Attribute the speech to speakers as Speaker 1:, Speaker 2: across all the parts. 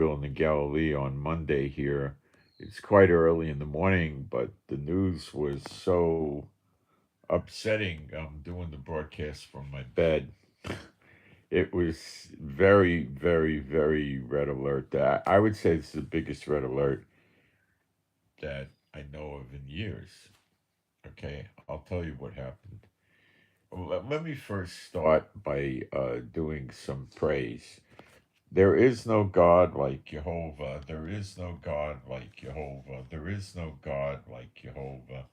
Speaker 1: in the Galilee on Monday here. It's quite early in the morning, but the news was so upsetting. I'm doing the broadcast from my bed. It was very, very, very red alert. I would say it's the biggest red alert that I know of in years. Okay, I'll tell you what happened. Let me first start by doing some praise. There is no God like Jehovah. There is no God like Jehovah. There is no God like Jehovah.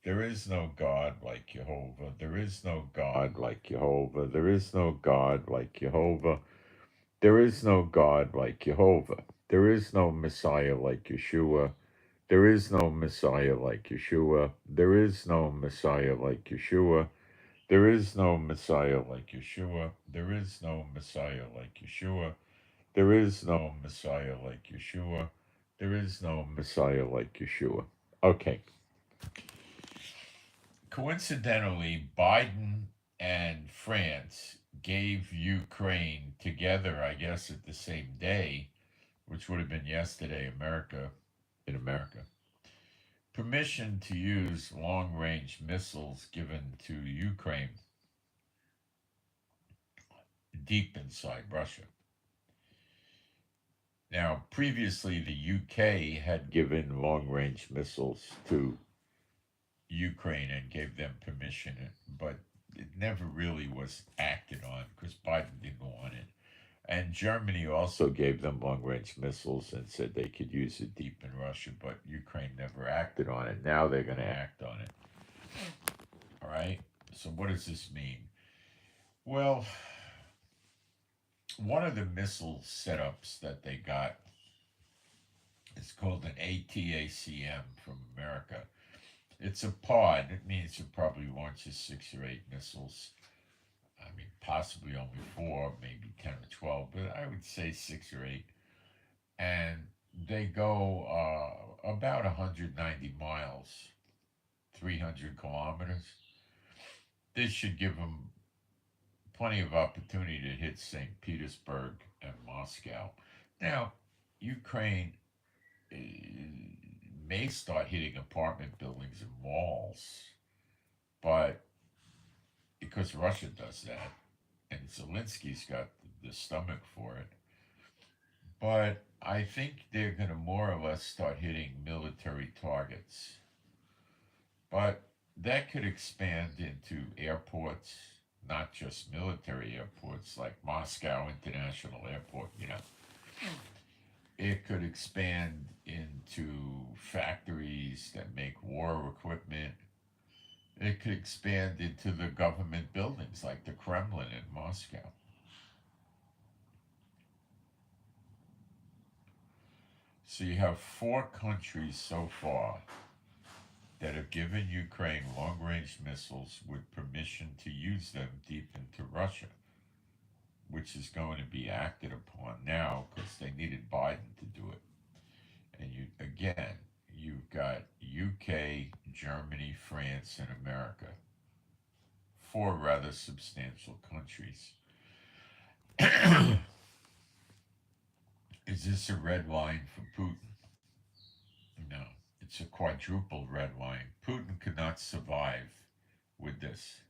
Speaker 1: There is no God like Jehovah. There is no God like Jehovah. There is no God like Jehovah. There is no God like Jehovah. There is no Messiah like Yeshua. There is no Messiah like Yeshua. There is no Messiah like Yeshua. There is no Messiah like Yeshua. There is no Messiah like Yeshua. There is no Messiah like Yeshua. There is no Messiah like Yeshua. Okay. Coincidentally, Biden and France gave Ukraine together, I guess, at the same day, which would have been yesterday, in America, permission to use long range missiles given to Ukraine deep inside Russia. Now, previously, the UK had given long range missiles to Ukraine and gave them permission, but it never really was acted on because Biden didn't want it. And Germany also gave them long range missiles and said they could use it deep in Russia, but Ukraine never acted on it. Now they're going to act on it. All right? So, what does this mean? Well, one of the missile setups that they got is called an ATACM from America. It's a pod. It means it probably launches 6 or 8 missiles. I mean, possibly only four, maybe 10 or 12, but I would say 6 or 8. And they go about 190 miles, 300 kilometers. This should give them plenty of opportunity to hit St. Petersburg and Moscow. Now, Ukraine may start hitting apartment buildings and malls, but because Russia does that, and Zelensky's got the stomach for it. But I think they're going to more or less start hitting military targets. But that could expand into airports, not just military airports like Moscow International Airport, you know. It could expand into factories that make war equipment. It could expand into the government buildings like the Kremlin in Moscow. So you have 4 countries so far that have given Ukraine long range missiles with permission to use them deep into Russia, which is going to be acted upon now because they needed Biden to do it. And you've got UK, Germany, France, and America, 4 rather substantial countries. Is this a red line for Putin? No, it's a quadruple red line. Putin could not survive with this.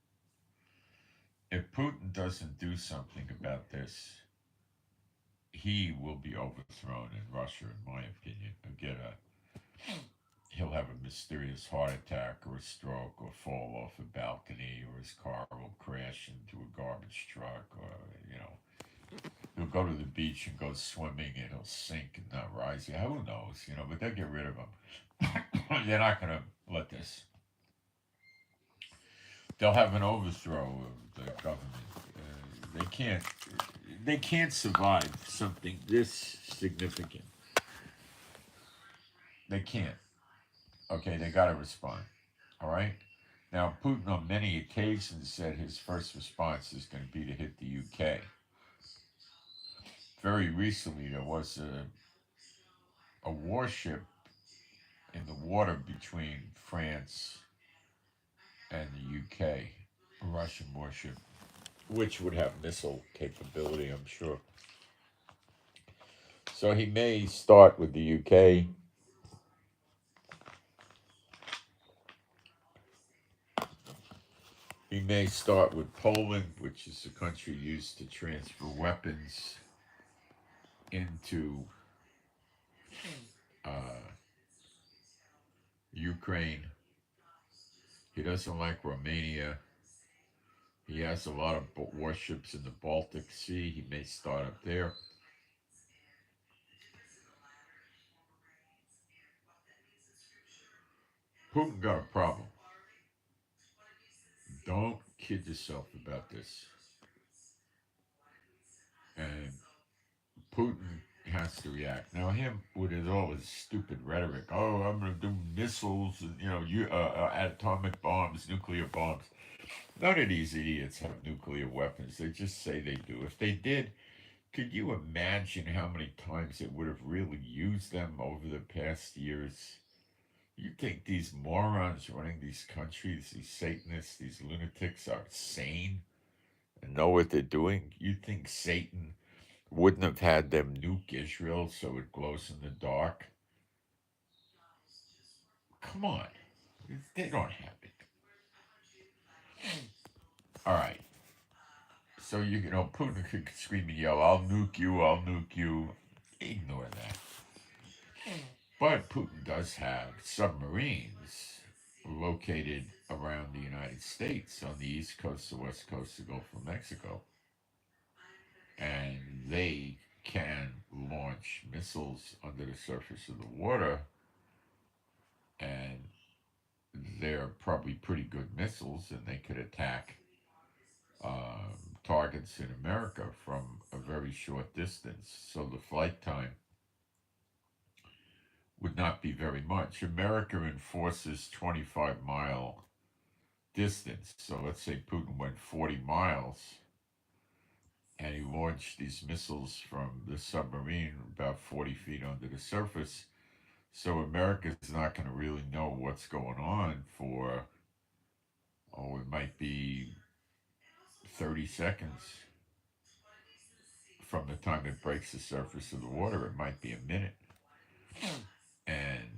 Speaker 1: If Putin doesn't do something about this, he will be overthrown in Russia, in my opinion. He'll have a mysterious heart attack or a stroke or fall off a balcony, or his car will crash into a garbage truck, or, he'll go to the beach and go swimming and he'll sink and not rise. Who knows, but they'll get rid of him. They're not going to let this. They'll have an overthrow of the government. They can't. They can't survive something this significant. They can't. Okay, they got to respond. All right. Now, Putin on many occasions said his first response is going to be to hit the UK. Very recently, there was a warship in the water between France and the UK, a Russian warship, which would have missile capability, I'm sure. So he may start with the UK. He may start with Poland, which is the country used to transfer weapons into uh, Ukraine. He doesn't like Romania. He has a lot of warships in the Baltic Sea. He may start up there. Putin got a problem. Don't kid yourself about this. And Putin has to react. Now, him with all his stupid rhetoric, oh, I'm going to do missiles, and, atomic bombs, nuclear bombs. None of these idiots have nuclear weapons. They just say they do. If they did, could you imagine how many times it would have really used them over the past years? You think these morons running these countries, these Satanists, these lunatics are sane and know what they're doing? You think Satan wouldn't have had them nuke Israel so it glows in the dark? Come on. They don't have it. All right. So, Putin could scream and yell, I'll nuke you, I'll nuke you. Ignore that. But Putin does have submarines located around the United States on the east coast, the west coast, the Gulf of Mexico. And they can launch missiles under the surface of the water, and they're probably pretty good missiles, and they could attack targets in America from a very short distance. So the flight time would not be very much. America enforces 25-mile distance. So let's say Putin went 40 miles and he launched these missiles from the submarine about 40 feet under the surface. So America's not going to really know what's going on for, it might be 30 seconds from the time it breaks the surface of the water. It might be a minute. And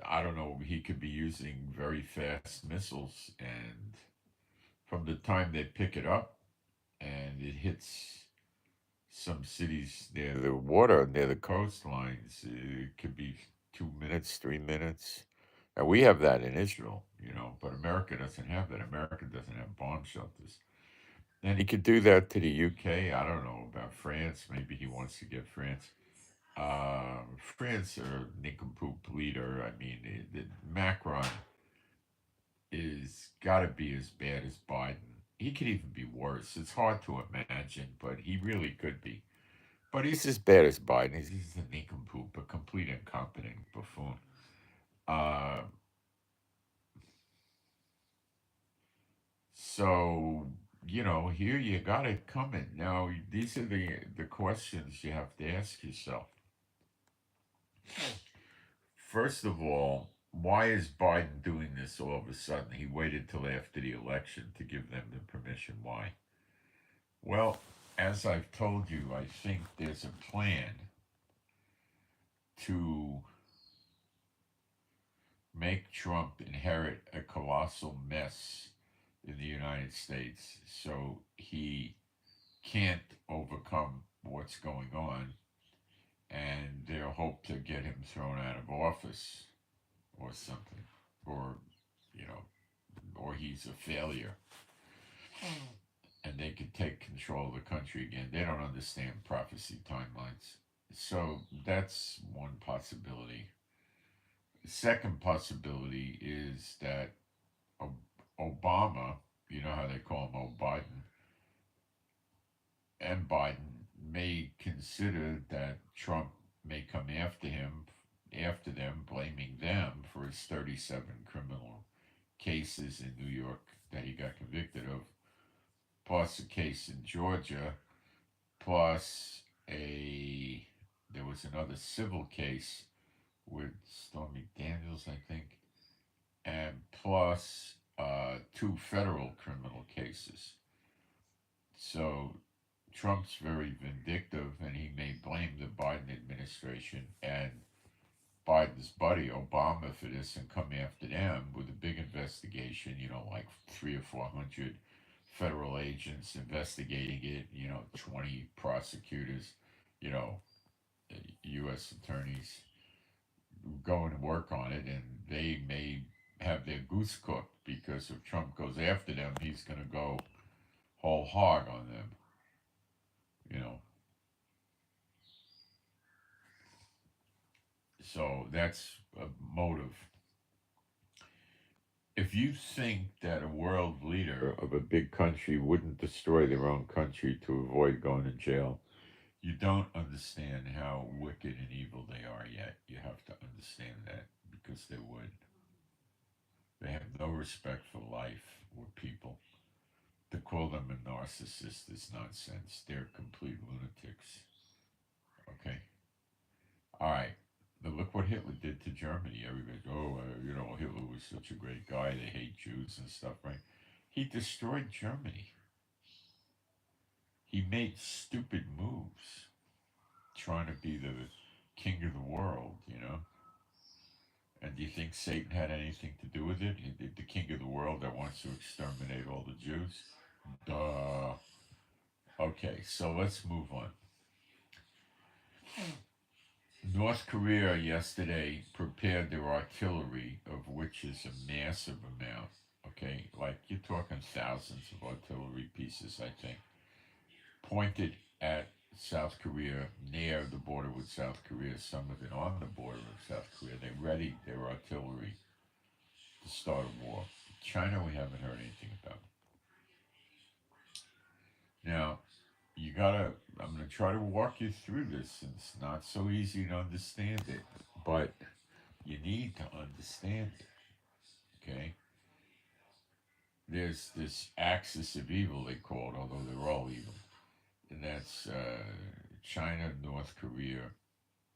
Speaker 1: I don't know, he could be using very fast missiles. And from the time they pick it up and it hits some cities near the water, near the coastlines, it could be 2 minutes, 3 minutes. And we have that in Israel, but America doesn't have that. America doesn't have bomb shelters. And he could do that to the UK. I don't know about France. Maybe he wants to get France. France are a nincompoop leader. I mean, Macron is got to be as bad as Biden. He could even be worse. It's hard to imagine, but he really could be. But he's as bad as Biden. He's a nincompoop, a complete incompetent buffoon. Uh, so here you got it coming. Now, these are the questions you have to ask yourself. First of all, why is Biden doing this all of a sudden? He waited till after the election to give them the permission. Why? Well, as I've told you, I think there's a plan to make Trump inherit a colossal mess in the United States so he can't overcome what's going on, and they'll hope to get him thrown out of office or something, or, you know, or he's a failure and they could take control of the country again. They don't understand prophecy timelines. So that's one possibility. The second possibility is that Obama, you know how they call him Biden, and Biden may consider that Trump may come after him, after them, blaming them for his 37 criminal cases in New York that he got convicted of, plus a case in Georgia, plus there was another civil case with Stormy Daniels, I think, and plus two federal criminal cases. So Trump's very vindictive, and he may blame the Biden administration and Biden's buddy Obama for this and come after them with a big investigation, like 300 or 400 federal agents investigating it, 20 prosecutors, you know, U.S. attorneys going to work on it, and they may have their goose cooked because if Trump goes after them, he's going to go whole hog on them, you know. So that's a motive. If you think that a world leader of a big country wouldn't destroy their own country to avoid going to jail, you don't understand how wicked and evil they are yet. You have to understand that because they would. They have no respect for life or people. To call them a narcissist is nonsense. They're complete lunatics. Okay? All right. Now look what Hitler did to Germany. Everybody, Hitler was such a great guy. They hate Jews and stuff, right? He destroyed Germany. He made stupid moves, trying to be the king of the world. And do you think Satan had anything to do with it? The king of the world that wants to exterminate all the Jews? Duh. Okay, so let's move on. North Korea yesterday prepared their artillery, of which is a massive amount. Okay, like you're talking thousands of artillery pieces, I think, pointed at South Korea near the border with South Korea, some of it on the border of South Korea. They readied their artillery to start a war. China, we haven't heard anything about. Now, I'm gonna try to walk you through this. It's not so easy to understand it, but you need to understand it, okay? There's this axis of evil, they call it, although they're all evil. And that's China, North Korea,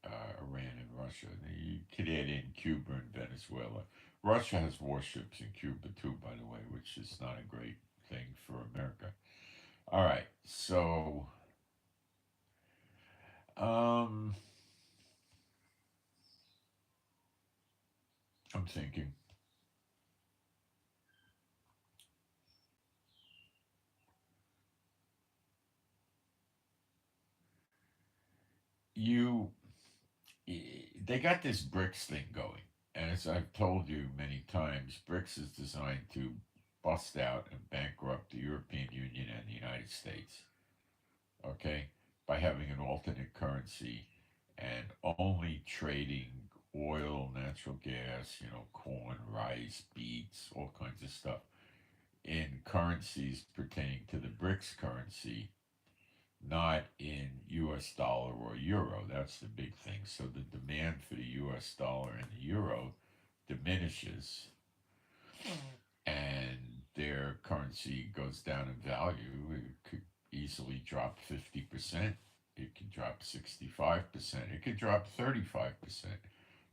Speaker 1: Iran, and Russia. You could add in Cuba and Venezuela. Russia has warships in Cuba too, by the way, which is not a great thing for America. All right, so um, I'm thinking. You, they got this BRICS thing going, and as I've told you many times, BRICS is designed to bust out and bankrupt the European Union and the United States. Okay, by having an alternate currency and only trading oil, natural gas, corn, rice, beets, all kinds of stuff in currencies pertaining to the BRICS currency, not in US dollar or euro. That's the big thing. So the demand for the US dollar and the euro diminishes and their currency goes down in value. It could easily drop 50%. It could drop 65%. It could drop 35%.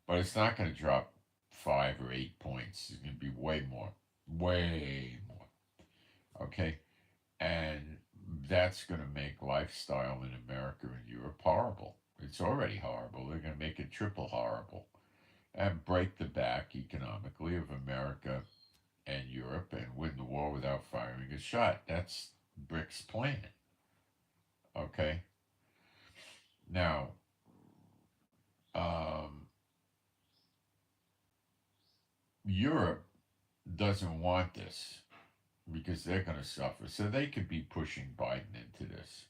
Speaker 1: But it's not going to drop 5 or 8 points. It's going to be way more. Way more. Okay? And that's going to make lifestyle in America and Europe horrible. It's already horrible. They're going to make it triple horrible and break the back economically of America and Europe and win the war without firing a shot. That's BRICS' plan. Okay? Now, um, Europe doesn't want this because they're going to suffer. So they could be pushing Biden into this.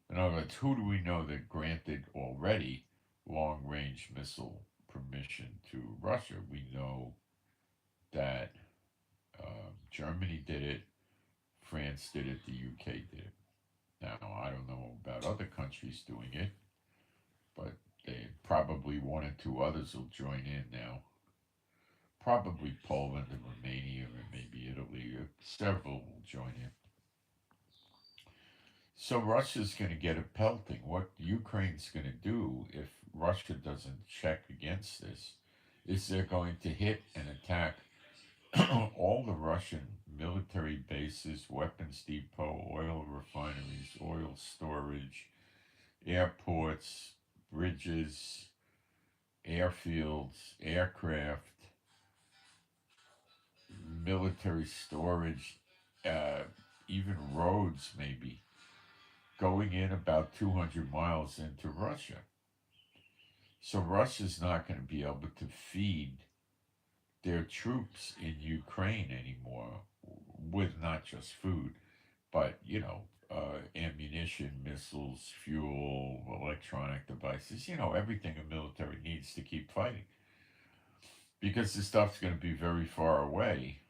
Speaker 1: In other words, who do we know that granted already long range missile permission to Russia? We know that Germany did it, France did it, the UK did it. Now, I don't know about other countries doing it, but they probably one or two others will join in now. Probably Poland and Romania and maybe Italy. Several will join in. So Russia's going to get a pelting. What Ukraine's going to do if Russia doesn't check against this is they're going to hit and attack all the Russian military bases, weapons depot, oil refineries, oil storage, airports, bridges, airfields, aircraft, military storage, uh, even roads, maybe, going in about 200 miles into Russia. So Russia's not going to be able to feed their troops in Ukraine anymore with not just food, but, ammunition, missiles, fuel, electronic devices, everything a military needs to keep fighting. Because the stuff's going to be very far away,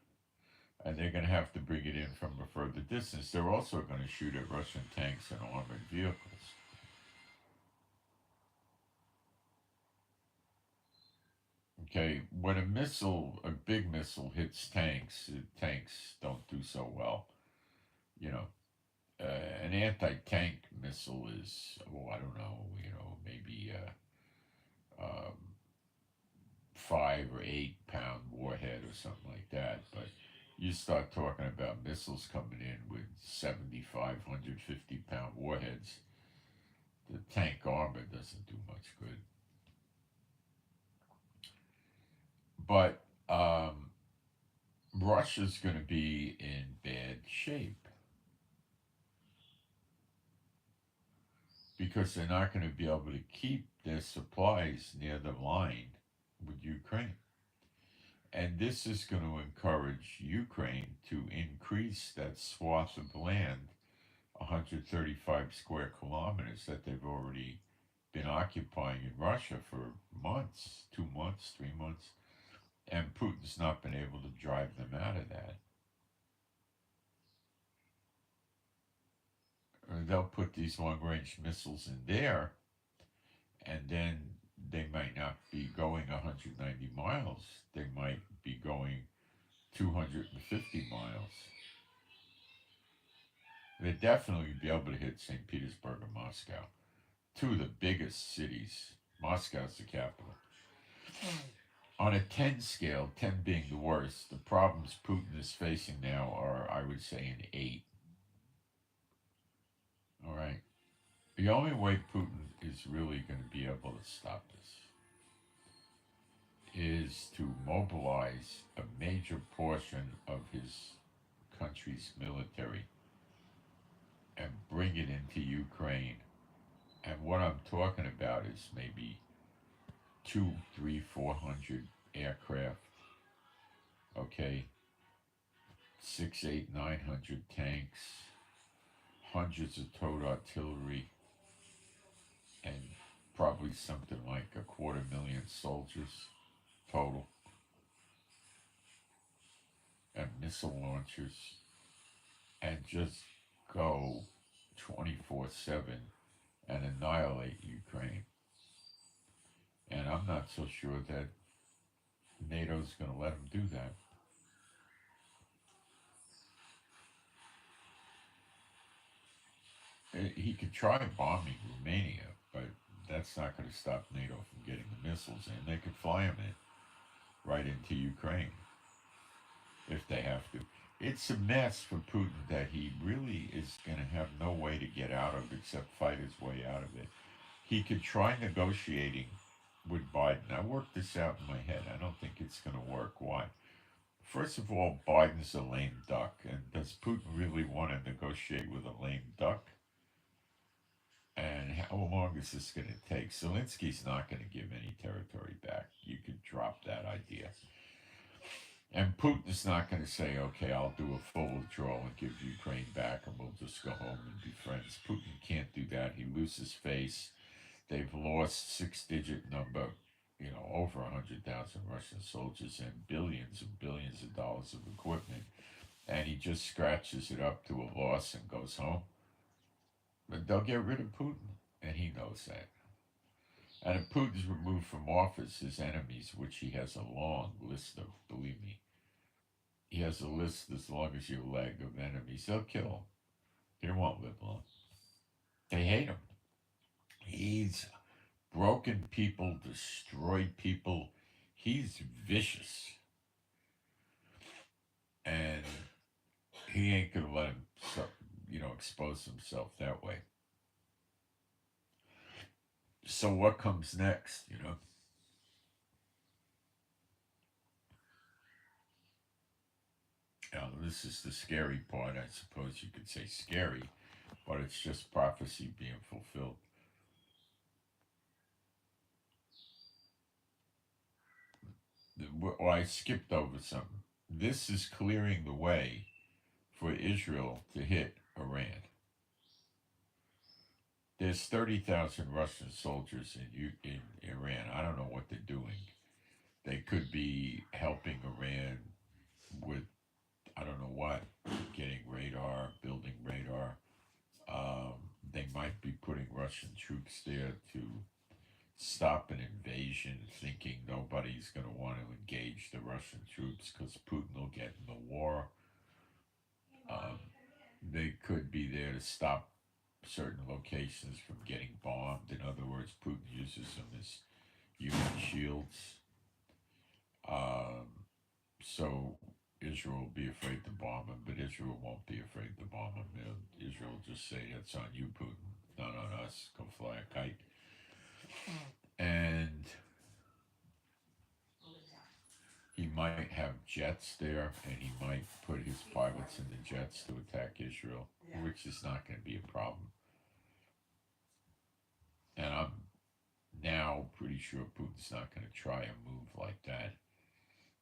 Speaker 1: and they're going to have to bring it in from a further distance. They're also going to shoot at Russian tanks and armored vehicles. Okay, when a big missile hits tanks, tanks don't do so well. You know, an anti-tank missile is, I don't know, maybe 5 or 8 pound warhead or something like that. But you start talking about missiles coming in with 75, 150 pound warheads, the tank armor doesn't do much good. But Russia's going to be in bad shape because they're not going to be able to keep their supplies near the line with Ukraine. And this is going to encourage Ukraine to increase that swath of land, 135 square kilometers, that they've already been occupying in Russia for months, 2 months, 3 months. And Putin's not been able to drive them out of that. They'll put these long range missiles in there, and then they might not be going 190 miles. They might be going 250 miles. They'd definitely be able to hit St. Petersburg and Moscow, two of the biggest cities. Moscow's the capital. On a 10 scale, 10 being the worst, the problems Putin is facing now are, I would say, an 8. All right. The only way Putin is really going to be able to stop this is to mobilize a major portion of his country's military and bring it into Ukraine. And what I'm talking about is maybe 2, 3, 400 aircraft, okay, 6, 8, 900 tanks, hundreds of towed artillery, and probably something like 250,000 soldiers total, and missile launchers, and just go 24/7 and annihilate Ukraine. And I'm not so sure that NATO's going to let them do that. He could try bombing Romania, but that's not going to stop NATO from getting the missiles in. They could fly them in right into Ukraine if they have to. It's a mess for Putin that he really is going to have no way to get out of except fight his way out of it. He could try negotiating with Biden. I worked this out in my head. I don't think it's going to work. Why? First of all, Biden's a lame duck. And does Putin really want to negotiate with a lame duck? And how long is this going to take? Zelensky's not going to give any territory back. You could drop that idea. And Putin's not going to say, okay, I'll do a full withdrawal and give Ukraine back and we'll just go home and be friends. Putin can't do that. He loses face. They've lost 6-digit number, over 100,000 Russian soldiers and billions and billions of dollars of equipment. And he just scratches it up to a loss and goes home. But they'll get rid of Putin, and he knows that. And if Putin's removed from office, his enemies, which he has a long list of, believe me, he has a list as long as your leg of enemies, they'll kill him. He won't live long. They hate him. He's broken people, destroyed people. He's vicious. And he ain't gonna let him, expose himself that way. So what comes next? Now, this is the scary part. I suppose you could say scary, but it's just prophecy being fulfilled. Well, I skipped over something. This is clearing the way for Israel to hit Iran. There's 30,000 Russian soldiers in Iran. I don't know what they're doing. They could be helping Iran with, I don't know what, getting radar, building radar. They might be putting Russian troops there to stop an invasion, thinking nobody's going to want to engage the Russian troops because Putin will get in the war. They could be there to stop certain locations from getting bombed. In other words, Putin uses them as human shields. So Israel will be afraid to bomb him, but Israel won't be afraid to bomb him. Israel will just say, that's on you, Putin, not on us. Go fly a kite. And he might have jets there, and he might put his pilots in the jets to attack Israel, which is not going to be a problem. And I'm now pretty sure Putin's not going to try a move like that,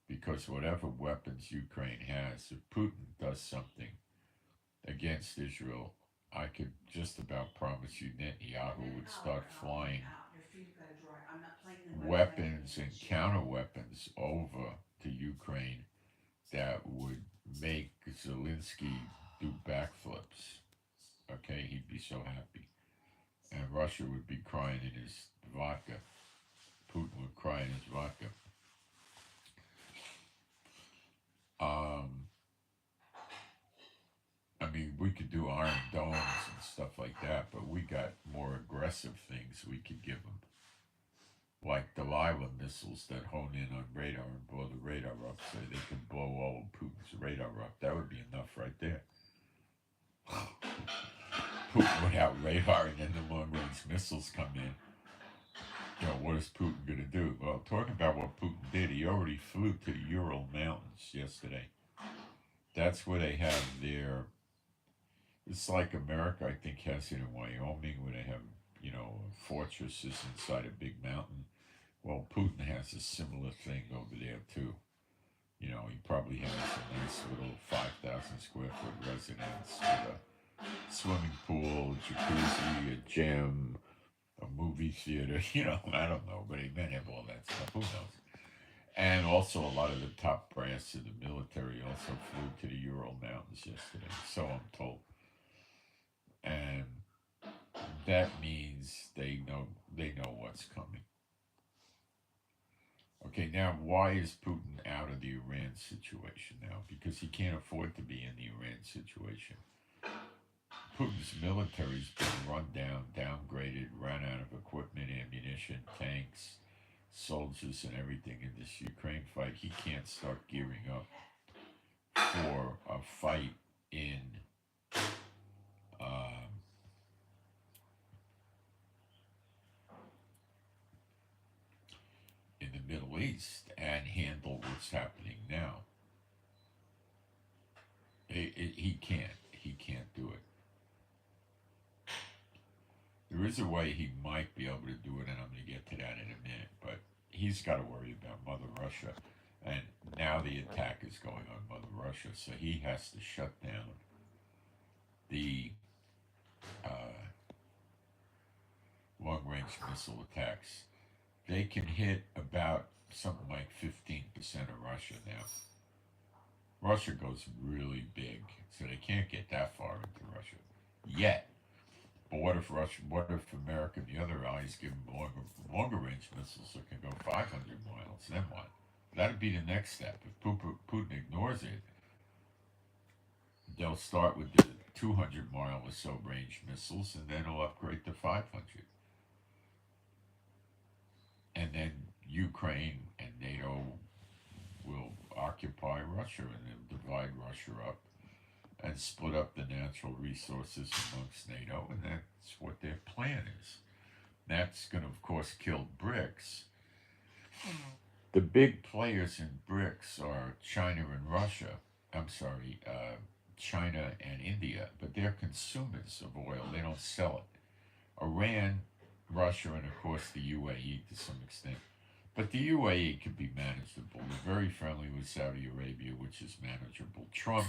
Speaker 1: because whatever weapons Ukraine has, if Putin does something against Israel, I could just about promise you Netanyahu would start flying weapons and counter weapons over to Ukraine that would make Zelensky do backflips. Okay, he'd be so happy. And Russia would be crying in his vodka. Putin would cry in his vodka. I mean, we could do Iron Domes and stuff like that, but we got more aggressive things we could give them. Like Delilah missiles that hone in on radar and blow the radar up so they can blow all of Putin's radar up. That would be enough right there. Putin without radar, and then the long-range missiles come in. What is Putin going to do? Well, talking about what Putin did, he already flew to the Ural Mountains yesterday. That's where they have their... It's like America, I think, has it in Wyoming, where they have, fortresses inside a big mountain. Well, Putin has a similar thing over there, too. He probably has a nice little 5,000 square foot residence with a swimming pool, jacuzzi, a gym, a movie theater. I don't know, but he may have all that stuff. Who knows? And also, a lot of the top brass in the military also flew to the Ural Mountains yesterday, so I'm told. And that means they know what's coming. Okay, now why is Putin out of the Iran situation now? Because he can't afford to be in the Iran situation. Putin's military's been run down, downgraded, ran out of equipment, ammunition, tanks, soldiers, and everything in this Ukraine fight. He can't start gearing up for a fight in the Middle East and handle what's happening now. He can't do it. There is a way he might be able to do it, and I'm going to get to that in a minute, but he's got to worry about Mother Russia, and now the attack is going on Mother Russia, so he has to shut down the long-range missile attacks. They can hit about something like 15% of Russia now. Russia goes really big, so they can't get that far into Russia yet. But what if America and the other allies give them longer range missiles that can go 500 miles? Then what? That'd be the next step. If Putin ignores it, they'll start with the 200-mile or so range missiles, and then they'll upgrade to 500. And then Ukraine and NATO will occupy Russia, and they'll divide Russia up. and split up the natural resources amongst NATO, and that's what their plan is. That's going to, of course, kill BRICS. The big players in BRICS are China and Russia. I'm sorry, China and India, but they're consumers of oil. They don't sell it. Iran, Russia, and of course the UAE to some extent. But the UAE can be manageable. They're very friendly with Saudi Arabia, which is manageable. Trump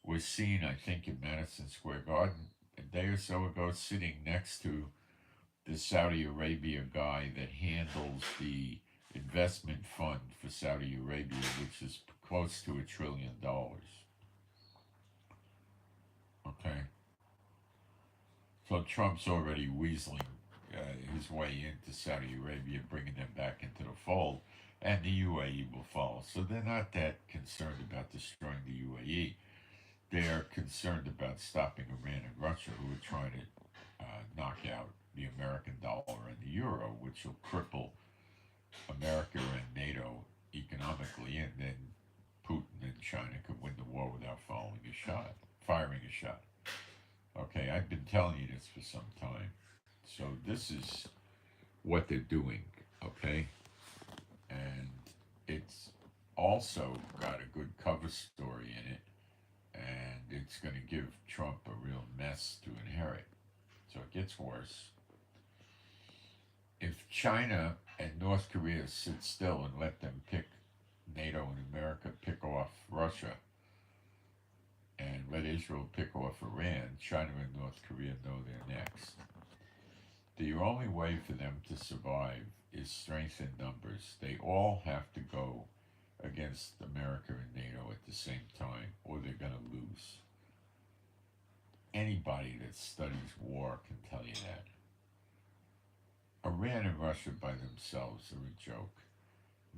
Speaker 1: was seen, I think, in Madison Square Garden a day or so ago, sitting next to the Saudi Arabia guy that handles the investment fund for Saudi Arabia, which is close to $1 trillion. Okay, so Trump's already weaseling his way into Saudi Arabia, bringing them back into the fold, and the UAE will follow. So they're not that concerned about destroying the UAE. They're concerned about stopping Iran and Russia, who are trying to knock out the American dollar and the euro, which will cripple America and NATO economically, and then Putin and China could win the war without firing a shot. Okay, I've been telling you this for some time. So this is what they're doing, okay? And it's also got a good cover story in it, and it's going to give Trump a real mess to inherit. So it gets worse. If China and North Korea sit still and let them pick NATO and America pick off Russia and let Israel pick off Iran, China and North Korea know they're next. The only way for them to survive is strength in numbers. They all have to go against America and NATO at the same time, or they're going to lose. Anybody that studies war can tell you that. Iran and Russia by themselves are a joke.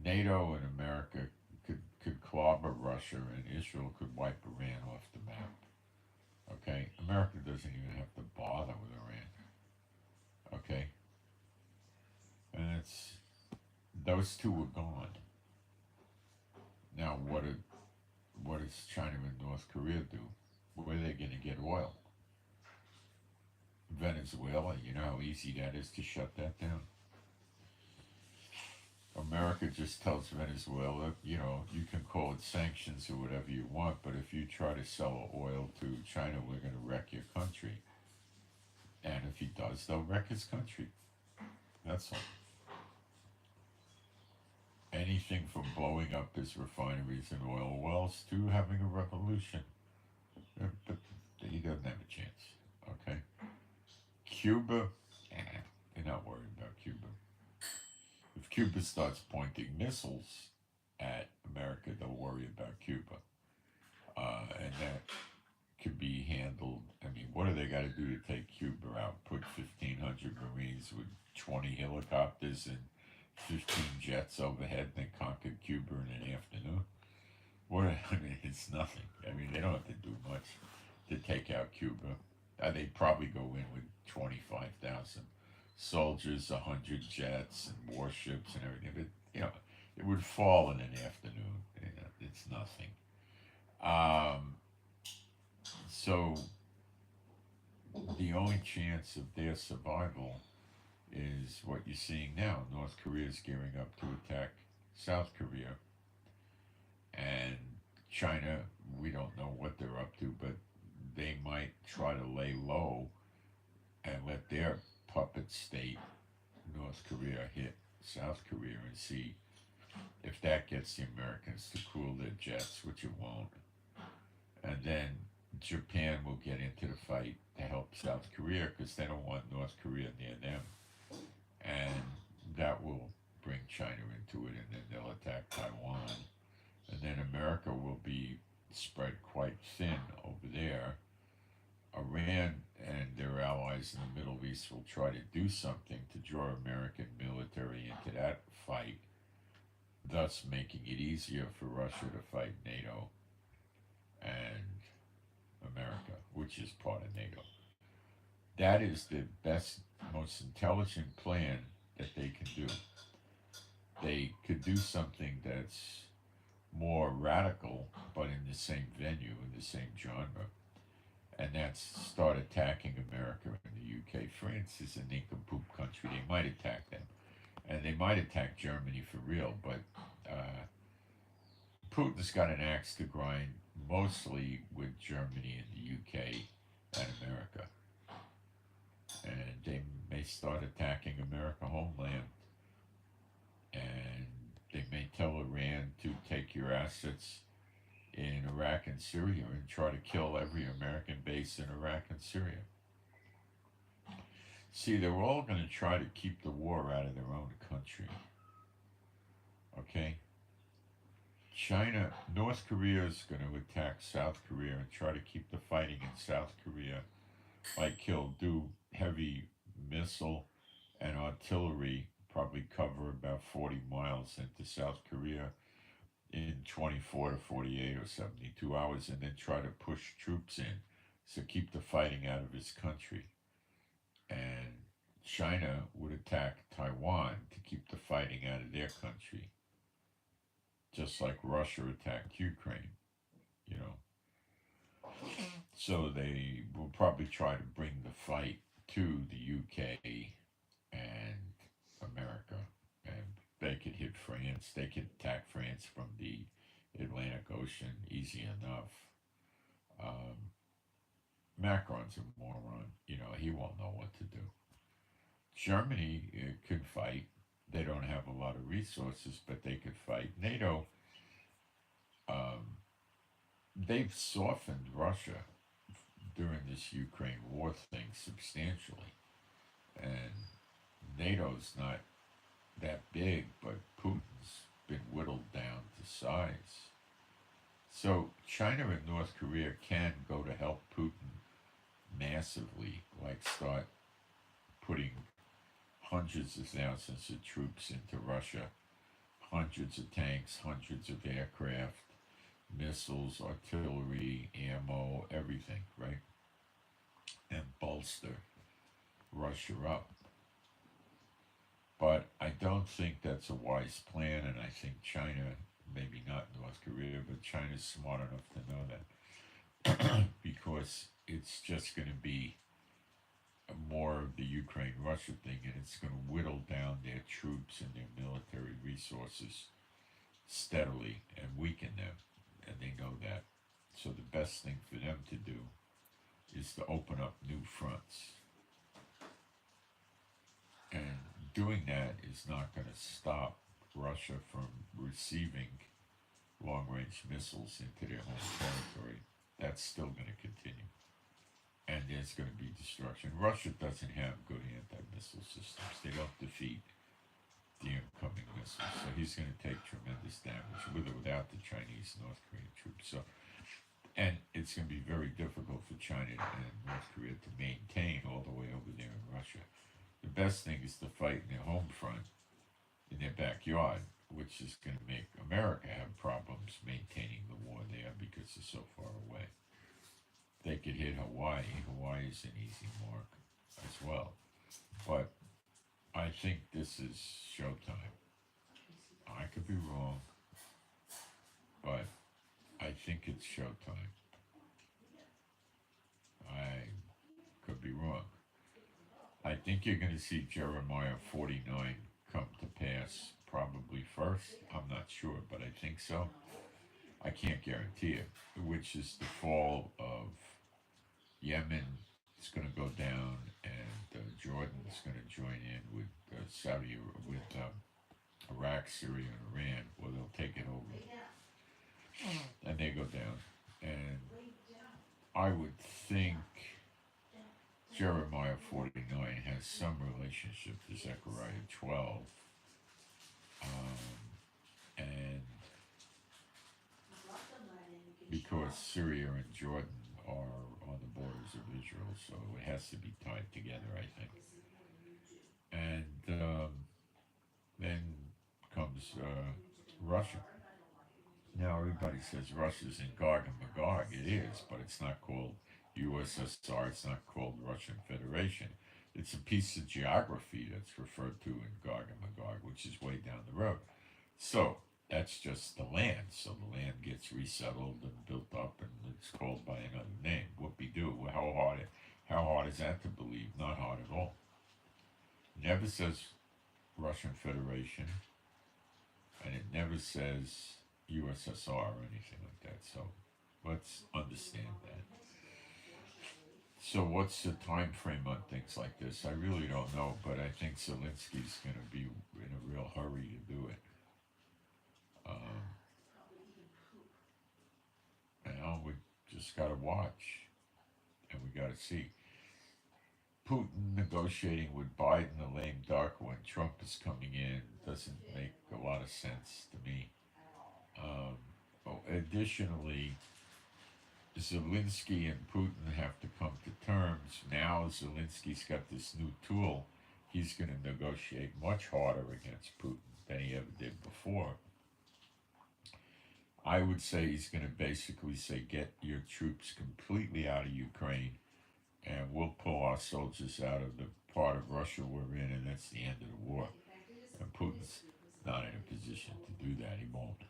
Speaker 1: NATO and America could clobber Russia, and Israel could wipe Iran off the map. Okay? America doesn't even have to bother with Iran. Okay? And it's those two are gone. Now what does China and North Korea do? Where are they going to get oil? Venezuela, you know how easy that is to shut that down. America just tells Venezuela, you know, you can call it sanctions or whatever you want, but if you try to sell oil to China, we're going to wreck your country. And if he does, they'll wreck his country. That's all. Anything from blowing up his refineries and oil wells to having a revolution. But he doesn't have a chance. Okay? Cuba, they're not worried about Cuba. If Cuba starts pointing missiles at America, they'll worry about Cuba. And that could be handled. I mean, what do they got to do to take Cuba out? Put 1,500 Marines with 20 helicopters and 15 jets overhead and they conquered Cuba in an afternoon? I mean, it's nothing. I mean, they don't have to do much to take out Cuba. They'd probably go in with 25,000 soldiers, 100 jets and warships and everything. But, you know, it would fall in an afternoon. You know, it's nothing. So the only chance of their survival is what you're seeing now. North Korea is gearing up to attack South Korea. And China, we don't know what they're up to, but they might try to lay low and let their puppet state, North Korea, hit South Korea and see if that gets the Americans to cool their jets, which it won't. And then Japan will get into the fight to help South Korea because they don't want North Korea near them. And that will bring China into it, and then they'll attack Taiwan. And then America will be spread quite thin over there. Iran and their allies in the Middle East will try to do something to draw American military into that fight, thus making it easier for Russia to fight NATO and America, which is part of NATO. That is the best, most intelligent plan that they can do. They could do something that's more radical, but in the same venue, in the same genre. And that's start attacking America and the UK. France is a nincompoop country. They might attack them. And they might attack Germany for real, but Putin's got an axe to grind mostly with Germany and the UK and America. And they may start attacking America homeland. And they may tell Iran to take your assets in Iraq and Syria and try to kill every American base in Iraq and Syria. See, they're all going to try to keep the war out of their own country. Okay? China, North Korea is going to attack South Korea and try to keep the fighting in South Korea, like he'll do heavy missile and artillery, probably cover about 40 miles into South Korea in 24 to 48 or 72 hours, and then try to push troops in. So keep the fighting out of his country. And China would attack Taiwan to keep the fighting out of their country, just like Russia attacked Ukraine, you know. So they will probably try to bring the fight to the UK and America, and they could hit France. They could attack France from the Atlantic Ocean, easy enough. Macron's a moron. You know, he won't know what to do. Germany could fight. They don't have a lot of resources, but they could fight. NATO, they've softened Russia during this Ukraine war thing substantially. And NATO's not that big, but Putin's been whittled down to size. So China and North Korea can go to help Putin massively, like start putting hundreds of thousands of troops into Russia, hundreds of tanks, hundreds of aircraft, missiles, artillery, ammo, everything, right? And bolster Russia up. But I don't think that's a wise plan, and I think China, maybe not North Korea, but China's smart enough to know that. Because it's just going to be more of the Ukraine-Russia thing, and it's going to whittle down their troops and their military resources steadily and weaken them, and they know that. So the best thing for them to do is to open up new fronts. And doing that is not going to stop Russia from receiving long-range missiles into their home territory. That's still going to continue. And there's going to be destruction. Russia doesn't have good anti-missile systems. They don't defeat the incoming missiles. So he's going to take tremendous damage with or without the Chinese and North Korean troops. So, and it's going to be very difficult for China and North Korea to maintain all the way over there in Russia. The best thing is to fight in their home front, in their backyard, which is going to make America have problems maintaining the war there because it's so far away. They could hit Hawaii. Hawaii is an easy mark as well. But I think this is showtime. I could be wrong, but I think it's showtime. I could be wrong. I think you're going to see Jeremiah 49 come to pass probably first. I'm not sure, but I think so. I can't guarantee it, which is the fall of Yemen is going to go down, and Jordan is going to join in with Saudi, with Iraq, Syria, and Iran. Well, they'll take it over, and they go down. And I would think Jeremiah 49 has some relationship to Zechariah 12, and because Syria and Jordan are on the borders of Israel, so it has to be tied together, I think. And then comes Russia. Now everybody says Russia's in Gog and Magog. It is, but it's not called USSR. It's not called Russian Federation. It's a piece of geography that's referred to in Gog and Magog, which is way down the road. So That's just the land. So the land gets resettled and built up, and it's called by another name. Whoopie-doo. How hard is that to believe? Not hard at all. Never says Russian Federation, and it never says USSR or anything like that. So let's understand that. So what's the time frame on things like this? I really don't know, but I think Zelensky's going to be in a real hurry to do it. Um, we just got to watch, and we got to see. Putin negotiating with Biden, a lame duck, when Trump is coming in, doesn't make a lot of sense to me. Additionally, Zelensky and Putin have to come to terms. Now Zelensky's got this new tool. He's going to negotiate much harder against Putin than he ever did before. I would say he's going to basically say, get your troops completely out of Ukraine, and we'll pull our soldiers out of the part of Russia we're in, and that's the end of the war. And Putin's not in a position to do that. He won't.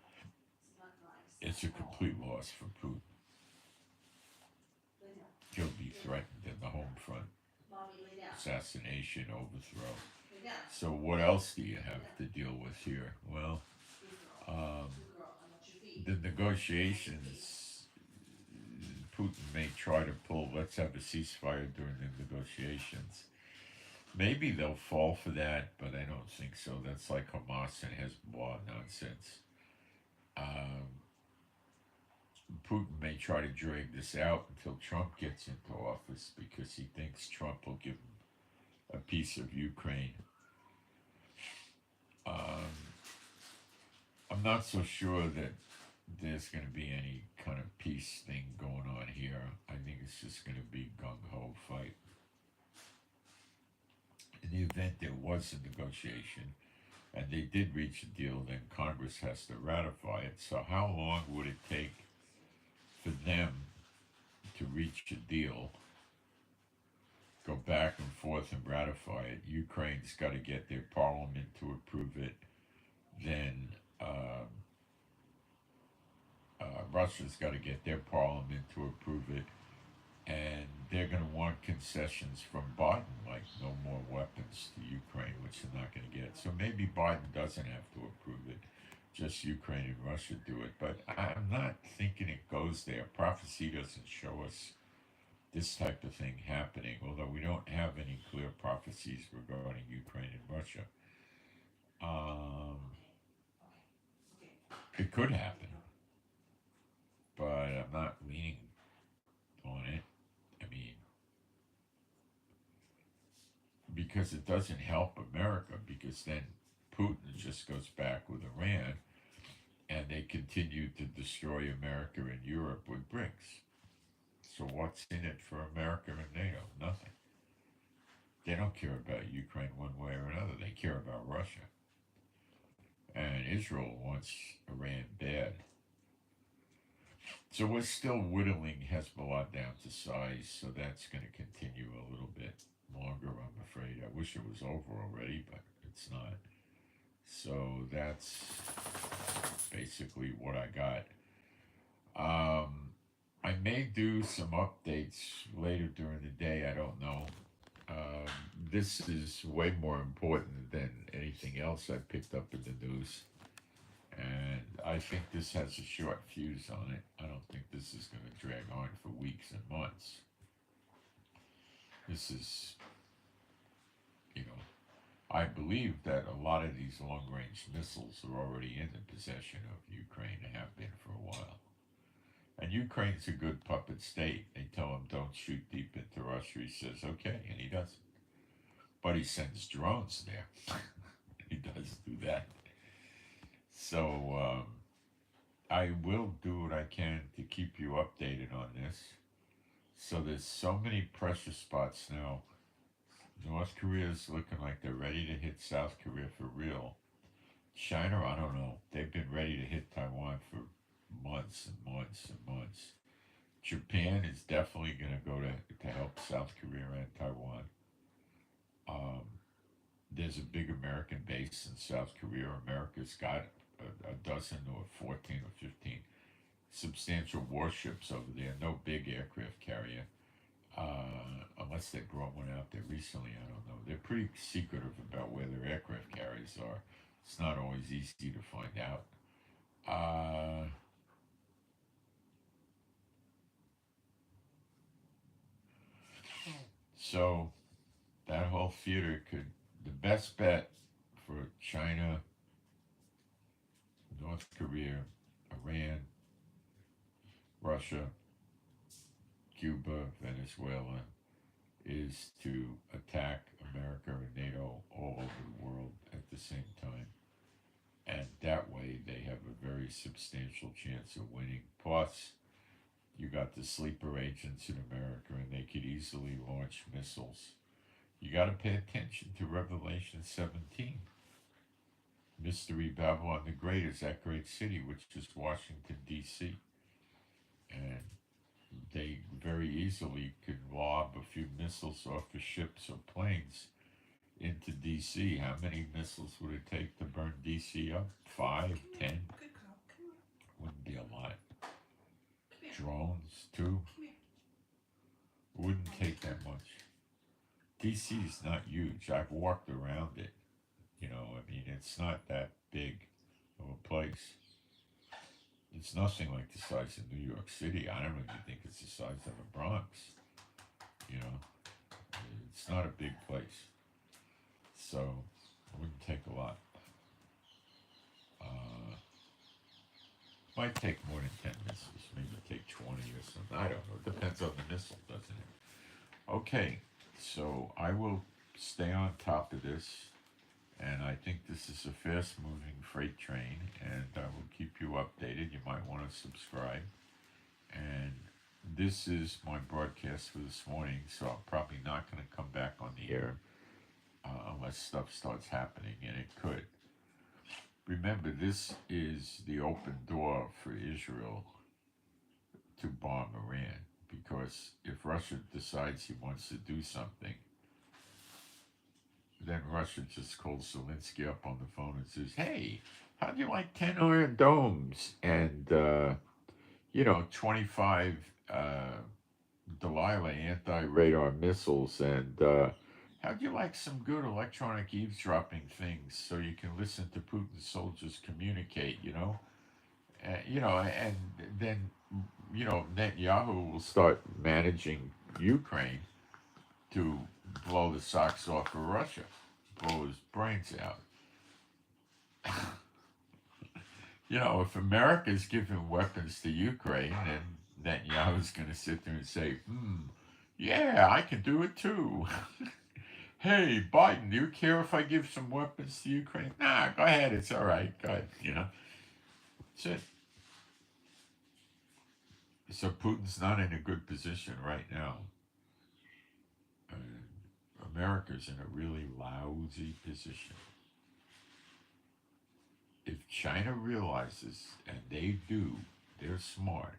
Speaker 1: It's a complete loss for Putin. He'll be threatened in the home front. Assassination, overthrow. So what else do you have to deal with here? Well, the negotiations, Putin may try to pull, let's have a ceasefire during the negotiations. Maybe they'll fall for that, but I don't think so. That's like Hamas and Hezbollah nonsense. Putin may try to drag this out until Trump gets into office because he thinks Trump will give him a piece of Ukraine. I'm not so sure that there's going to be any kind of peace thing going on here. I think it's just going to be gung-ho fight. In the event there was a negotiation and they did reach a deal, then Congress has to ratify it. So how long would it take for them to reach a deal, go back and forth and ratify it? Ukraine's got to get their parliament to approve it. Then Russia's got to get their parliament to approve it. And they're going to want concessions from Biden, like no more weapons to Ukraine, which they're not going to get. So maybe Biden doesn't have to approve it. Just Ukraine and Russia do it. But I'm not thinking it goes there. Prophecy doesn't show us this type of thing happening, although we don't have any clear prophecies regarding Ukraine and Russia. It could happen, but I'm not leaning on it. I mean, because it doesn't help America, because then Putin just goes back with Iran and they continue to destroy America and Europe with BRICS. So what's in it for America and NATO? Nothing. They don't care about Ukraine one way or another. They care about Russia. And Israel wants Iran bad. So we're still whittling Hezbollah down to size, so that's going to continue a little bit longer, I'm afraid. I wish it was over already, but it's not. So that's basically what I got. I may do some updates later during the day, I don't know. This is way more important than anything else I picked up in the news. And I think this has a short fuse on it. I don't think this is going to drag on for weeks and months. This is, I believe that a lot of these long-range missiles are already in the possession of Ukraine and have been for a while. And Ukraine's a good puppet state. They tell him don't shoot deep into Russia. He says okay, and he doesn't. But he sends drones there. He does do that. So I will do what I can to keep you updated on this. So there's so many pressure spots now. North Korea is looking like they're ready to hit South Korea for real. China, I don't know. They've been ready to hit Taiwan for months and months and months. Japan is definitely going to go to help South Korea and Taiwan. There's a big American base in South Korea. America's got a dozen or 14 or 15 substantial warships over there. No big aircraft carrier, unless they brought one out there recently. I don't know. They're pretty secretive about where their aircraft carriers are. It's not always easy to find out. Uh, so that whole theater could, the best bet for China, North Korea, Iran, Russia, Cuba, Venezuela, is to attack America and NATO all over the world at the same time. And that way they have a very substantial chance of winning. Plus, you got the sleeper agents in America and they could easily launch missiles. You got to pay attention to Revelation 17. Mystery Babylon the Great is that great city, which is Washington, D.C. And they very easily could lob a few missiles off of ships or planes into D.C. How many missiles would it take to burn D.C. up? 5, 10? Wouldn't be a lot. Drones, too? Wouldn't take that much. D.C. is not huge. I've walked around it. You know, I mean, it's not that big of a place. It's nothing like the size of New York City. I don't even think it's the size of the Bronx. You know, it's not a big place. So, it wouldn't take a lot. Might take more than 10 missiles. Maybe take 20 or something. I don't know. It depends on the missile, doesn't it? Okay, so I will stay on top of this. And I think this is a fast-moving freight train, and I will keep you updated. You might want to subscribe. And this is my broadcast for this morning, so I'm probably not going to come back on the air unless stuff starts happening, and it could. Remember, this is the open door for Israel to bomb Iran, because if Russia decides he wants to do something, then Russia just calls Zelensky up on the phone and says, hey, how do you like 10 Iron Domes and, 25 Delilah anti-radar missiles, and how do you like some good electronic eavesdropping things so you can listen to Putin's soldiers communicate, and then, Netanyahu will start managing Ukraine to blow the socks off of Russia, blow his brains out. If America's giving weapons to Ukraine, then Netanyahu's going to sit there and say, yeah, I can do it too. Hey, Biden, do you care if I give some weapons to Ukraine? Nah, go ahead, it's all right. Go ahead, That's it. So Putin's not in a good position right now. America's in a really lousy position. If China realizes, and they do, they're smart.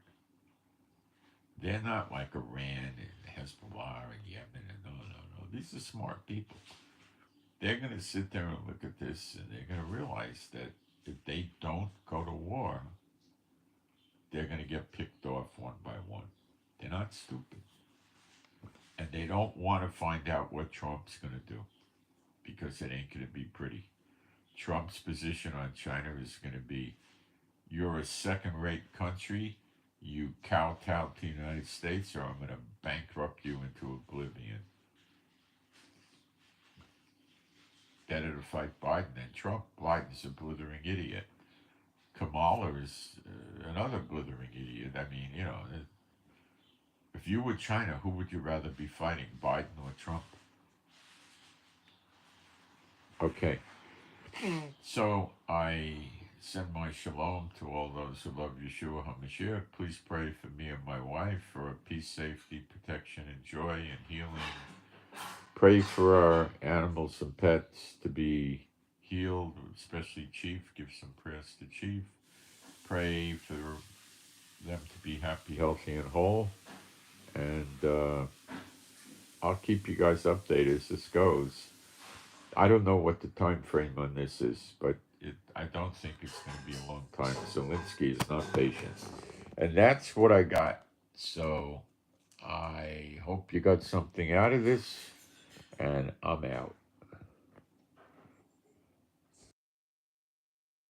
Speaker 1: They're not like Iran and Hezbollah and Yemen. And no. These are smart people. They're going to sit there and look at this, and they're going to realize that if they don't go to war, they're going to get picked off one by one. They're not stupid. And they don't want to find out what Trump's going to do, because it ain't going to be pretty. Trump's position on China is going to be, you're a second-rate country, you kowtow to the United States, or I'm going to bankrupt you into oblivion. Better to fight Biden than Trump. Biden's a blithering idiot. Kamala is another blithering idiot. I mean, if you were China, who would you rather be fighting, Biden or Trump? Okay. So I send my shalom to all those who love Yeshua HaMashiach. Please pray for me and my wife for peace, safety, protection, and joy and healing. Pray for our animals and pets to be healed, especially Chief. Give some prayers to Chief. Pray for them to be happy, healthy, and whole. And I'll keep you guys updated as this goes. I don't know what the time frame on this is, but I don't think it's going to be a long time. Zelensky is not patient. And that's what I got. So I hope you got something out of this, and I'm out.